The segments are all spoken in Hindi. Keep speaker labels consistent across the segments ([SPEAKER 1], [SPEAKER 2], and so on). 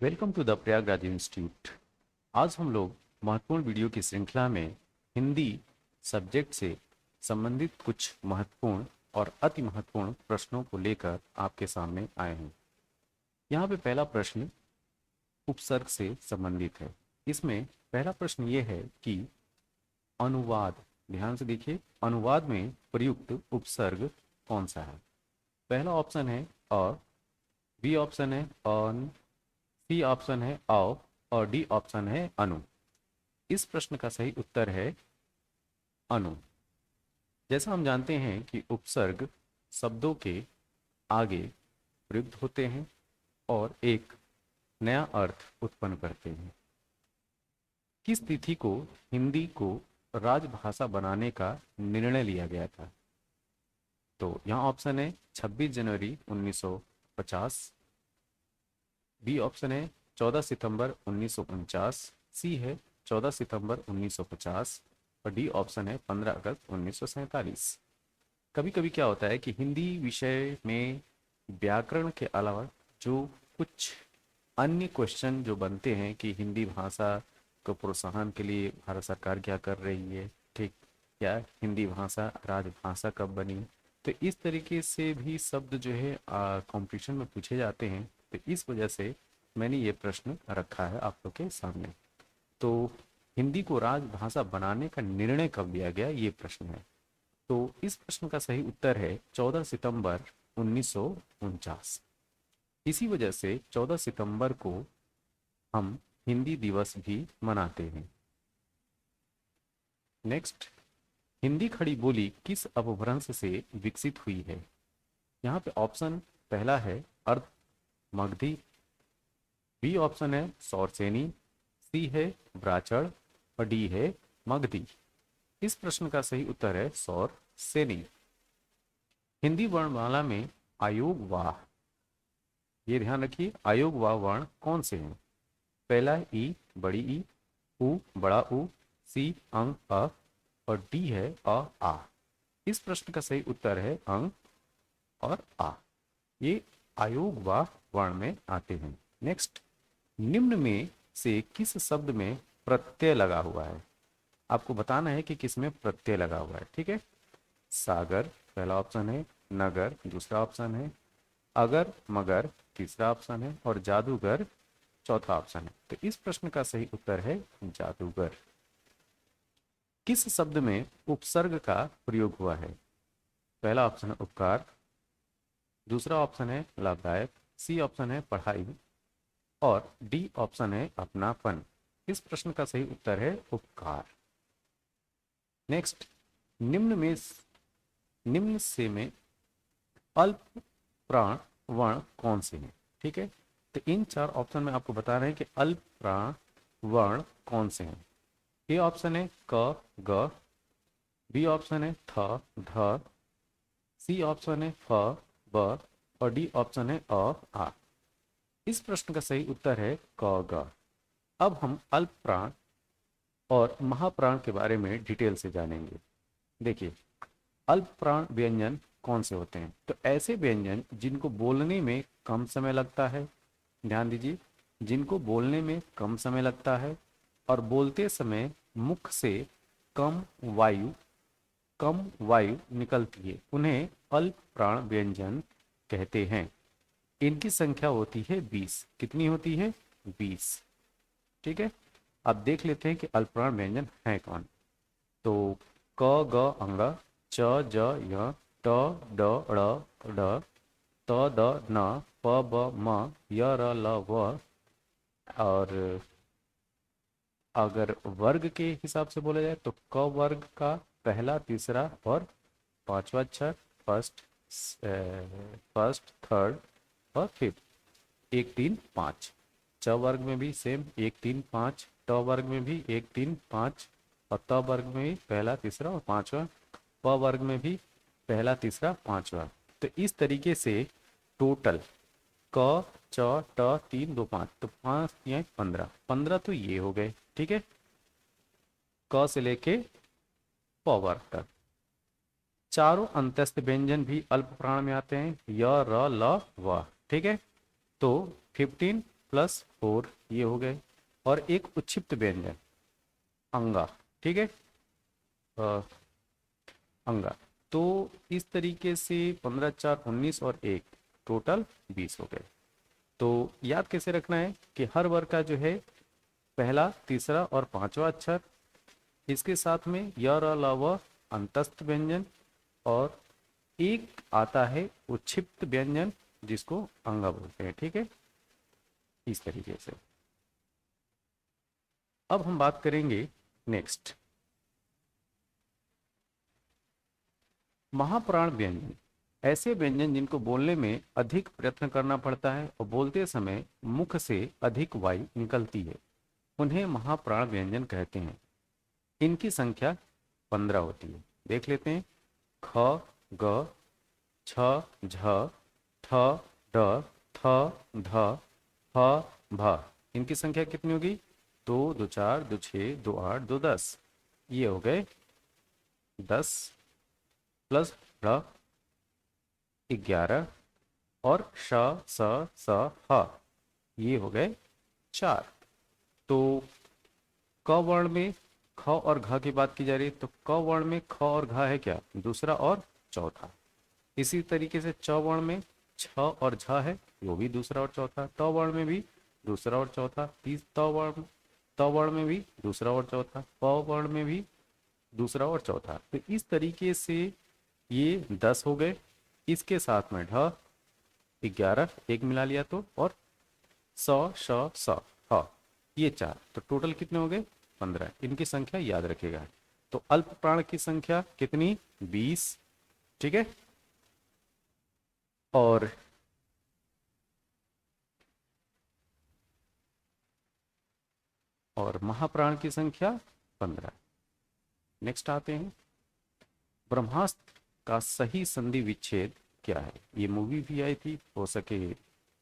[SPEAKER 1] Welcome to the Prayagraj institute. आज हम लोग महत्वपूर्ण वीडियो की श्रृंखला में हिंदी सब्जेक्ट से संबंधित कुछ महत्वपूर्ण और अति महत्वपूर्ण प्रश्नों को लेकर आपके सामने आए हैं। यहाँ पे पहला प्रश्न उपसर्ग से संबंधित है। इसमें पहला प्रश्न ये है कि अनुवाद, ध्यान से देखिए, अनुवाद में प्रयुक्त उपसर्ग कौन सा है। पहला ऑप्शन है अ, बी ऑप्शन है अन, सी ऑप्शन है औ और डी ऑप्शन है अनु। इस प्रश्न का सही उत्तर है अनु। जैसा हम जानते हैं कि उपसर्ग शब्दों के आगे प्रयुक्त होते हैं और एक नया अर्थ उत्पन्न करते हैं। किस तिथि को हिंदी को राजभाषा बनाने का निर्णय लिया गया था? तो यहाँ ऑप्शन है 26 जनवरी 1950, बी ऑप्शन है 14 सितंबर 1949, सी है 14 सितंबर 1950 और डी ऑप्शन है 15 अगस्त 1947। कभी कभी क्या होता है कि हिंदी विषय में व्याकरण के अलावा जो कुछ अन्य क्वेश्चन जो बनते हैं कि हिंदी भाषा को प्रोत्साहन के लिए भारत सरकार क्या कर रही है, ठीक, या हिंदी भाषा राजभाषा कब बनी, तो इस तरीके से भी शब्द जो है कंपटीशन में पूछे जाते हैं। तो इस वजह से मैंने ये प्रश्न रखा है आप लोग के सामने। तो हिंदी को राजभाषा बनाने का निर्णय कब लिया गया, ये प्रश्न है। तो इस प्रश्न का सही उत्तर है 14 सितंबर 1949। इसी वजह से 14 सितंबर को हम हिंदी दिवस भी मनाते हैं। नेक्स्ट, हिंदी खड़ी बोली किस अपभ्रंश से विकसित हुई है? यहाँ पे ऑप्शन पहला है अर्ध मगधी, बी ऑप्शन है सौरसेनी, सी है ब्राचड़ और डी है मगधी। इस प्रश्न का सही उत्तर है सौरसेनी। हिंदी वर्णमाला में आयोग वाह, ये ध्यान रखिए, आयोग वाह वर्ण कौन से हैं? पहला ई बड़ी ई, उ बड़ा उ, सी अंग अ और डी है अ आ। इस प्रश्न का सही उत्तर है अंग और आ, ये आयोग वाह वर्ण में आते हैं। नेक्स्ट, निम्न में से किस शब्द में प्रत्यय लगा हुआ है? आपको बताना है कि किस में प्रत्यय लगा हुआ है, ठीक है। सागर पहला ऑप्शन है, नगर दूसरा ऑप्शन है, अगर मगर तीसरा ऑप्शन है और जादूगर चौथा ऑप्शन है। तो इस प्रश्न का सही उत्तर है जादूगर। किस शब्द में उपसर्ग का प्रयोग हुआ है? पहला ऑप्शन है उपकार, दूसरा ऑप्शन है लाभदायक, सी ऑप्शन है पढ़ाई और डी ऑप्शन है अपनापन। इस प्रश्न का सही उत्तर है उपकार। नेक्स्ट, निम्न से में अल्प प्राण वर्ण कौन से हैं? ठीक है, तो इन चार ऑप्शन में आपको बता रहे हैं कि अल्प प्राण वर्ण कौन से हैं। ए ऑप्शन है क ग, बी ऑप्शन है थ ध, सी ऑप्शन है फ ब और डी ऑप्शन है अ आ। इस प्रश्न का सही उत्तर है क ग। अब हम अल्प प्राण और महाप्राण के बारे में डिटेल से जानेंगे। देखिए, अल्प प्राण व्यंजन कौन से होते हैं? तो ऐसे व्यंजन जिनको बोलने में कम समय लगता है, ध्यान दीजिए, जिनको बोलने में कम समय लगता है और बोलते समय मुख से कम वायु निकलती है, उन्हें अल्प प्राण व्यंजन कहते हैं। इनकी संख्या होती है 20। कितनी होती है? 20। ठीक है, अब देख लेते हैं कि अल्प प्राण व्यंजन है कौन। तो क ग अंग, च ज य, ट ड ड़ ड, त द न, प ब म, य र ल व। और अगर वर्ग के हिसाब से बोला जाए तो क वर्ग का पहला तीसरा और पांचवा अक्षर फर्स्ट, थर्ड और फिफ्थ, 1 3 5। च वर्ग में भी सेम 1 3 5, ट वर्ग में भी 1 3 5 और त वर्ग में भी पहला तीसरा और पांचवा, प वर्ग में भी पहला तीसरा पांचवा। तो इस तरीके से टोटल क च ट 3 2 5, तो 5 या 15, 15 तो ये हो गए, ठीक है, क से लेके प वर्ग तक। चारों अंत्यस्थ व्यंजन भी अल्प प्राण में आते हैं, य र ल व, ठीक है। तो 15 प्लस 4 ये हो गए, और एक उच्छिप्त व्यंजन अंगा, ठीक है, अ, अंगा। तो इस तरीके से 15 4 19 और एक टोटल 20 हो गए। तो याद कैसे रखना है कि हर वर्ग का जो है पहला, तीसरा और पांचवा अक्षर, इसके साथ में य र ल व अंतस्थ व्यंजन, और एक आता है उच्छिप्त व्यंजन जिसको अंगा बोलते हैं, ठीक है, इस तरीके से। अब हम बात करेंगे नेक्स्ट, महाप्राण व्यंजन। ऐसे व्यंजन जिनको बोलने में अधिक प्रयत्न करना पड़ता है और बोलते समय मुख से अधिक वायु निकलती है, उन्हें महाप्राण व्यंजन कहते हैं। इनकी संख्या 15 होती है। देख लेते हैं। ख, ग, छ, झ, ठ, ड, थ, ध, फ, भ। इनकी संख्या कितनी होगी? 2 2 4 2 6 2 8 2 10। ये हो गए 10 प्लस ढ 11 और श स स ह, ये हो गए 4। तो क वर्ण में ख और घ की बात की जा रही है, तो क वर्ण में ख और घ है क्या? दूसरा और चौथा। इसी तरीके से च वर्ण में छ और झ है, वो भी दूसरा और चौथा। त वर्ण में भी दूसरा और चौथा। त वर्ण में भी दूसरा और चौथा। प वर्ण में भी दूसरा और चौथा। तो इस तरीके से ये 10 हो गए। इसके साथ में ढ 11 एक मिला लिया तो, और स श स ह ये 4। तो टोटल कितने हो गए? 15। इनकी संख्या याद रखेगा। तो अल्प प्राण की संख्या कितनी? 20, ठीक है। और महाप्राण की संख्या 15। नेक्स्ट आते हैं, ब्रह्मास्त्र का सही संधि विच्छेद क्या है? ये मूवी भी आई थी, हो सके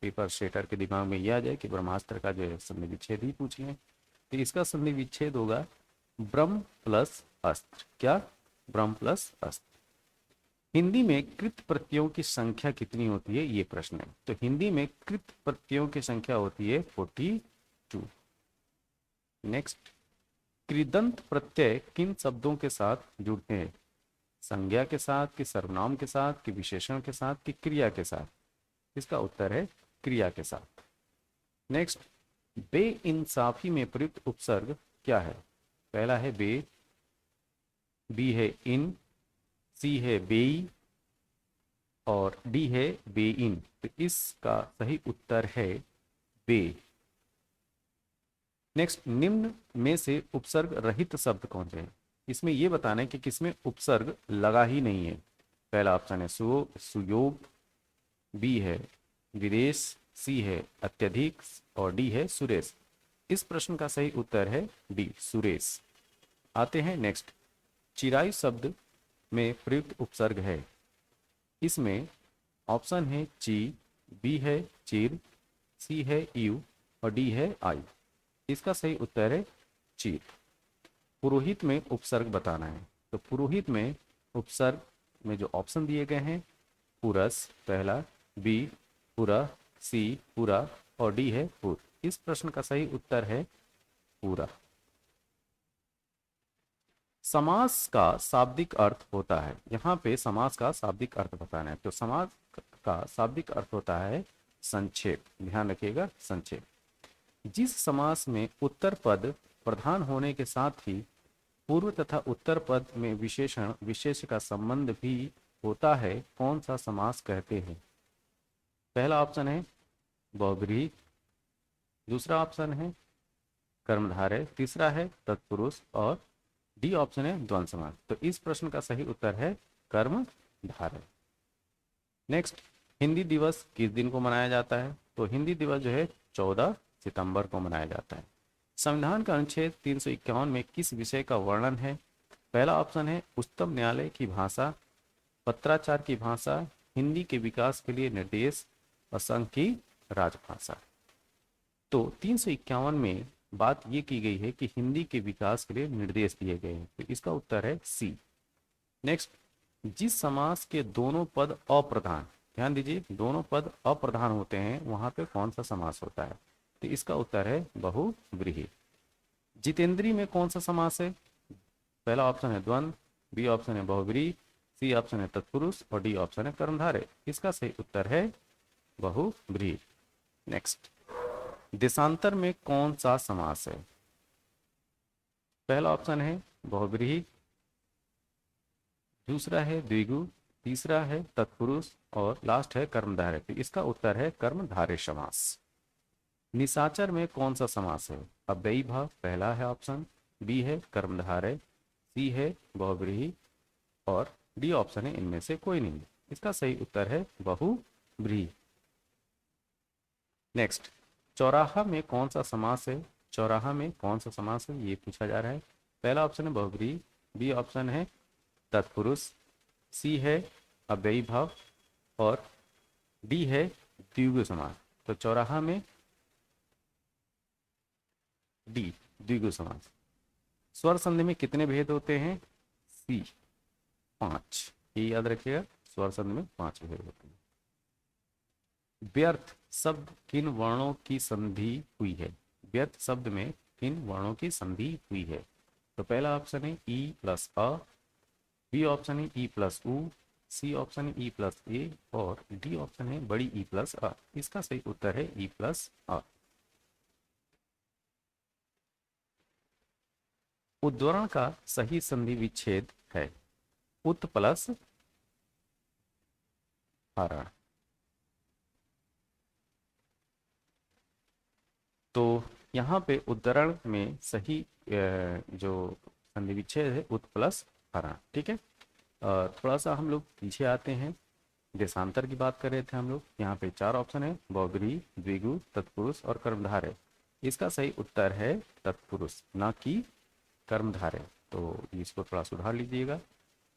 [SPEAKER 1] पेपर सेटर के दिमाग में यह आ जाए कि ब्रह्मास्त्र का जो है संधि विच्छेद ही पूछ लें। तो इसका संधि विच्छेद होगा ब्रह्म प्लस अस्त्र। क्या? ब्रह्म प्लस अस्त्र। हिंदी में कृत प्रत्ययों की संख्या कितनी होती है? ये प्रश्न है। तो हिंदी में कृत प्रत्ययों की संख्या होती है 42। नेक्स्ट, कृदंत प्रत्यय किन शब्दों के साथ जुड़ते हैं? संज्ञा के साथ, कि सर्वनाम के साथ, कि विशेषण के साथ, कि क्रिया के साथ? इसका उत्तर है क्रिया के साथ। नेक्स्ट, बेइंसाफी में प्रयुक्त उपसर्ग क्या है? पहला है बे, बी है इन, सी है बेई, और डी है बेइन। तो इसका सही उत्तर है बे। नेक्स्ट, निम्न में से उपसर्ग रहित शब्द कौन से हैं? इसमें यह बताना है कि किसमें उपसर्ग लगा ही नहीं है। पहला ऑप्शन है सुयोग, बी है विदेश, सी है अत्यधिक, और डी है सुरेश। इस प्रश्न का सही उत्तर है डी, सुरेश। आते हैं नेक्स्ट, चिरायु शब्द में प्रयुक्त उपसर्ग है। इसमें ऑप्शन है ची, बी है चिर, सी है यू, और डी है आई। इसका सही उत्तर है चीर। पुरोहित में उपसर्ग बताना है। तो पुरोहित में उपसर्ग में जो ऑप्शन दिए गए हैं, पुरस पहला, बी पुरा, सी पुरा, और डी है पुर। इस प्रश्न का सही उत्तर है पूरा। समास का शाब्दिक अर्थ होता है। यहाँ पे समास का शाब्दिक अर्थ बताना है। तो समास का शाब्दिक अर्थ होता है संक्षेप। ध्यान रखिएगा, संक्षेप। जिस समास में उत्तर पद प्रधान होने के साथ ही पूर्व तथा उत्तर पद में विशेषण विशेष का संबंध भी होता है, कौन सा समास कहते हैं? पहला ऑप्शन है बहुब्रीहि, दूसरा ऑप्शन है कर्मधारय, तीसरा है तत्पुरुष, और डी ऑप्शन है द्वंद्व समास। तो इस प्रश्न का सही उत्तर है कर्मधारय। नेक्स्ट, हिंदी दिवस किस दिन को मनाया जाता है? तो हिंदी दिवस जो है 14 सितंबर को मनाया जाता है। संविधान का अनुच्छेद 351 में किस विषय का वर्णन है? पहला ऑप्शन है उच्चतम न्यायालय की भाषा, पत्राचार की भाषा, हिंदी के विकास के लिए निर्देश, और संघ की राजभाषा। तो 351 में बात यह की गई है कि हिंदी के विकास के लिए निर्देश दिए गए हैं। तो इसका उत्तर है सी। नेक्स्ट, जिस समास के दोनों पद अप्रधान, ध्यान दीजिए, दोनों पद अप्रधान होते हैं, वहां पे कौन सा समास होता है? तो इसका उत्तर है बहुव्रीहि। जितेंद्री में कौन सा समास है? पहला ऑप्शन है द्वंद्व, बी ऑप्शन है बहुव्रीहि, सी ऑप्शन है तत्पुरुष और डी ऑप्शन है कर्मधारय। इसका सही उत्तर है बहुव्रीहि। नेक्स्ट, देशांतर में कौन सा समास है? पहला ऑप्शन है बहुव्रीहि, दूसरा है द्विगु, तीसरा है तत्पुरुष और लास्ट है कर्मधारय। तो इसका उत्तर है कर्मधारय समास। निशाचर में कौन सा समास है? अव्ययी भाव पहला है ऑप्शन, बी है कर्मधारय, सी है बहुव्रीहि और डी ऑप्शन है इनमें से कोई नहीं। इसका सही उत्तर है बहुव्रीहि। नेक्स्ट, चौराहा में कौन सा समास है? चौराहा में कौन सा समास है ये पूछा जा रहा है। पहला ऑप्शन है बहुव्रीहि, बी ऑप्शन है तत्पुरुष, सी है अव्ययी भाव और डी है द्विगु समास। तो चौराहा में डी द्विगु समास। स्वर संधि में कितने भेद होते हैं? सी 5। ये याद रखिएगा, स्वर संधि में 5 भेद होते हैं। व्यर्थ शब्द किन वर्णों की संधि हुई है? व्यर्थ शब्द में किन वर्णों की संधि हुई है? तो पहला ऑप्शन है ई प्लस अ, बी ऑप्शन है ई प्लस उ, सी ऑप्शन है ई प्लस ए और डी ऑप्शन है बड़ी ई प्लस अ। इसका सही उत्तर है ई प्लस अ। उद्धरण का सही संधि विच्छेद है उत प्लस हरण। तो यहाँ पे उद्धरण में सही जो संधि विच्छेद है उत प्लस हरण। ठीक है, थोड़ा सा हम लोग पीछे आते हैं। देशांतर की बात कर रहे थे हम लोग। यहाँ पे 4 ऑप्शन है, बहुव्रीहि, द्विगु, तत्पुरुष और कर्मधारय। इसका सही उत्तर है तत्पुरुष, ना कि कर्मधारय। तो इसको थोड़ा सुधार लीजिएगा।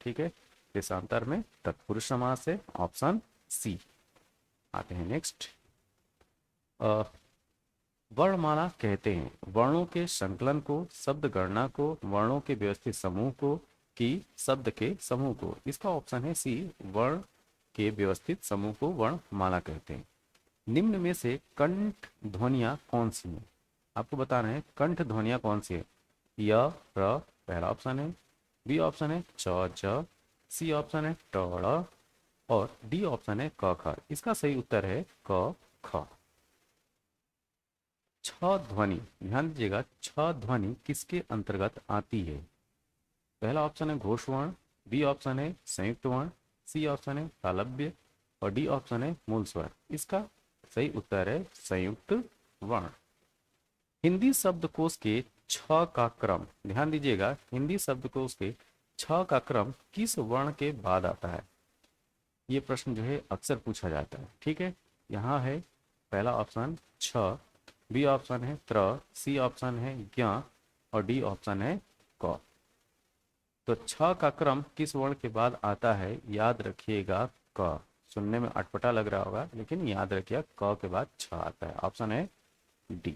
[SPEAKER 1] ठीक है, देशांतर में तत्पुरुष समास है, ऑप्शन सी। आते हैं नेक्स्ट। वर्णमाला कहते हैं वर्णों के संकलन को, शब्द गणना को, वर्णों के व्यवस्थित समूह को कि शब्द के समूह को। इसका ऑप्शन है सी, वर्ण के व्यवस्थित समूह को वर्णमाला कहते हैं। निम्न में से कंठ ध्वनियां कौन सी हैं? आपको बताना है कंठ ध्वनियां कौन सी है। य, र पहला ऑप्शन है, बी ऑप्शन है च, ज, सी ऑप्शन है ट, ड़ और डी ऑप्शन है क, ख। इसका सही उत्तर है क, ख। छ ध्वनि, ध्यान दीजिएगा, छ ध्वनि किसके अंतर्गत आती है? पहला ऑप्शन है घोष वर्ण, बी ऑप्शन है संयुक्त वर्ण, सी ऑप्शन है तालव्य और डी ऑप्शन है मूल स्वर। इसका सही उत्तर है संयुक्त वर्ण। हिंदी शब्दकोश के छ का क्रम, ध्यान दीजिएगा, हिंदी शब्दकोश के छ का क्रम किस वर्ण के बाद आता है? ये प्रश्न जो है अक्सर पूछा जाता है। ठीक है, यहाँ है पहला ऑप्शन छ, बी ऑप्शन है त्र, सी ऑप्शन है ज्ञ और डी ऑप्शन है क। तो छ का क्रम किस वर्ण के बाद आता है? याद रखिएगा क। सुनने में अटपटा लग रहा होगा लेकिन याद रखिएगा क के बाद छ आता है, ऑप्शन है डी।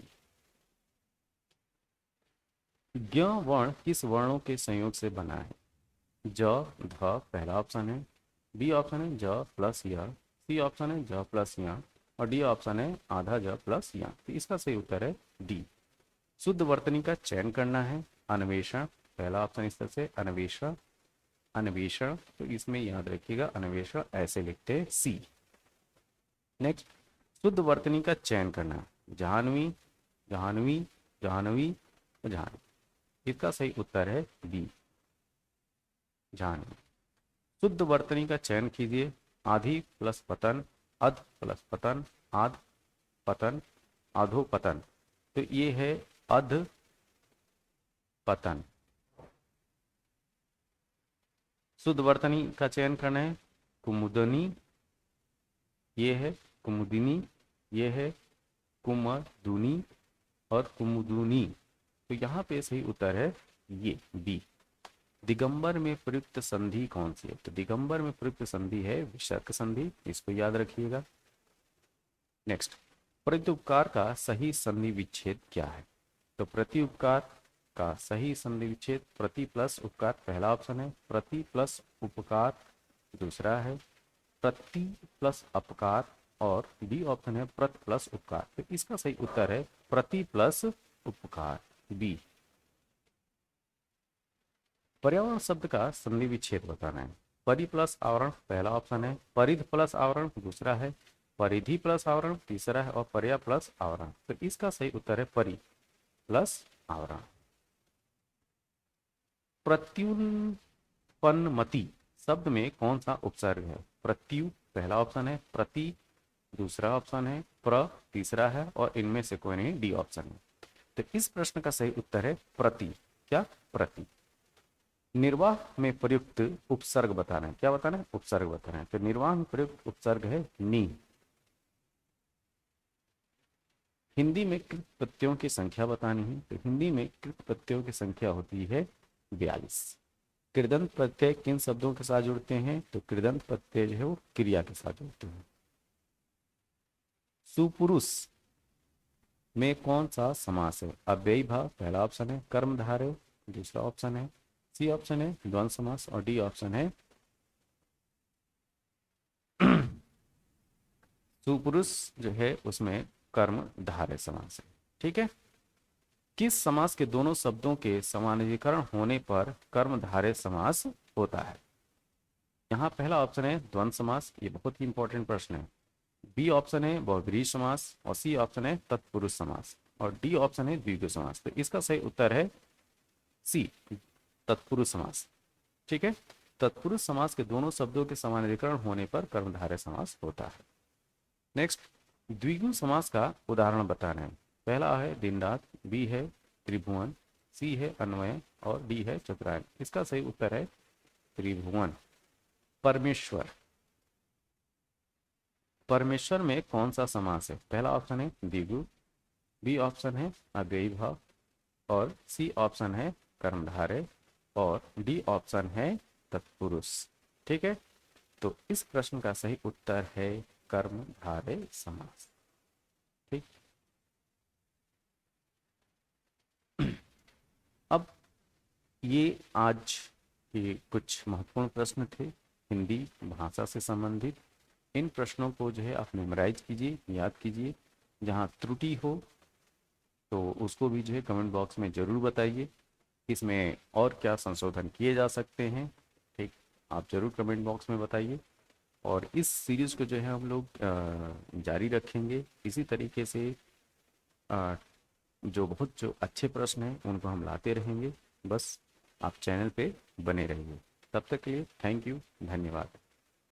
[SPEAKER 1] ज्ञ वर्ण किस वर्णों के संयोग से बना है? ज, ध पहला ऑप्शन है, बी ऑप्शन है ज प्लस य, सी ऑप्शन है ज प्लस य और डी ऑप्शन है आधा ज प्लस य। तो इसका सही उत्तर है डी। शुद्ध वर्तनी का चयन करना है। अन्वेषण पहला ऑप्शन, इस तरह से अन्वेषण, अन्वेषण, तो इसमें याद रखिएगा अन्वेषण ऐसे लिखते हैं सी। नेक्स्ट, शुद्ध वर्तनी का चयन करना है। जाह्नवी, जाह्नवी, जाह्नवी और जाह्नवी। इसका सही उत्तर है बी, जाह्नवी। शुद्ध वर्तनी का चयन कीजिए। आधि प्लस पतन, अध प्लस पतन, आध पतन, आधो पतन। तो ये है अध पतन। शुद्ध वर्तनी का चयन करना है। कुमुदनी, ये है कुमुदिनी, ये है कुमदुनी और कुमुदुनी। तो यहाँ पे सही उत्तर है ये बी। दिगंबर में प्रयुक्त संधि कौन सी है? तो दिगंबर में प्रयुक्त संधि है विसर्ग संधि, इसको याद रखिएगा। नेक्स्ट, प्रत्युपकार का सही संधि विच्छेद क्या है? तो प्रत्युपकार का सही संधि विच्छेद प्रति प्लस उपकार पहला ऑप्शन है, प्रति प्लस उपकार दूसरा है, प्रति प्लस अपकार और डी ऑप्शन है प्रत प्लस उपकार। तो इसका सही उत्तर है प्रति प्लस उपकार, बी। पर्यावरण शब्द का संधि विच्छेद बताना है। परि प्लस आवरण पहला ऑप्शन है, परिध प्लस आवरण दूसरा है, परिधि प्लस आवरण तीसरा है और पर्या प्लस आवरण। तो इसका सही उत्तर है परि प्लस आवरण। प्रत्युत्पन्नमति शब्द में कौन सा उपसर्ग है? प्रत्यु पहला ऑप्शन है, प्रति दूसरा ऑप्शन है, प्र तीसरा है और इनमें से कोई नहीं, डी ऑप्शन है। तो इस प्रश्न का सही उत्तर है प्रति। क्या? प्रति। निर्वाह में प्रयुक्त उपसर्ग बताना है। क्या बताना है? उपसर्ग बताना है। तो निर्वाह में प्रयुक्त उपसर्ग है नी। हिंदी में कृत प्रत्ययों की संख्या बतानी है। तो हिंदी में कृत प्रत्ययों की संख्या होती है 42। कृदंत प्रत्यय किन शब्दों के साथ जुड़ते हैं? तो कृदंत प्रत्यय जो है वो क्रिया के साथ जुड़ते हैं। सुपुरुष में कौन सा समास है? अव्ययी भाव पहला ऑप्शन है, कर्मधारय दूसरा ऑप्शन है, सी ऑप्शन है द्वंद्व समास और डी ऑप्शन है सुपुरुष जो है उसमें कर्मधारय समास है। ठीक है। किस समास के दोनों शब्दों के समानाधिकरण होने पर कर्मधारय समास होता है? यहाँ पहला ऑप्शन है द्वंद्व समास, ये बहुत ही इंपॉर्टेंट प्रश्न है। बी ऑप्शन है बहुब्रीहि समास और सी ऑप्शन है तत्पुरुष समास और डी ऑप्शन है द्विगु समास। तो इसका सही उत्तर है सी, तत्पुरुष समास। ठीक है। तत्पुरुष समास के दोनों शब्दों के समानाधिकरण होने पर कर्मधारय समास होता है। नेक्स्ट, द्विगु समास का उदाहरण बताना है। पहला है दिन रात, बी है त्रिभुवन, सी है अन्वय और डी है चतुरायन। इसका सही उत्तर है त्रिभुवन। परमेश्वर, परमेश्वर में कौन सा समास है? पहला ऑप्शन है द्विगु, बी ऑप्शन है अव्ययी भाव और सी ऑप्शन है कर्मधारय और डी ऑप्शन है तत्पुरुष। ठीक है। तो इस प्रश्न का सही उत्तर है कर्मधारय समास। ठीक। अब ये आज के कुछ महत्वपूर्ण प्रश्न थे हिंदी भाषा से संबंधित। इन प्रश्नों को जो है आप मेमोराइज कीजिए, याद कीजिए। जहाँ त्रुटि हो तो उसको भी जो है कमेंट बॉक्स में ज़रूर बताइए, इसमें और क्या संशोधन किए जा सकते हैं। ठीक, आप ज़रूर कमेंट बॉक्स में बताइए। और इस सीरीज़ को जो है हम लोग जारी रखेंगे इसी तरीके से। जो अच्छे प्रश्न हैं उनको हम लाते रहेंगे। बस आप चैनल पे बने रहिए। तब तक के लिए थैंक यू, धन्यवाद।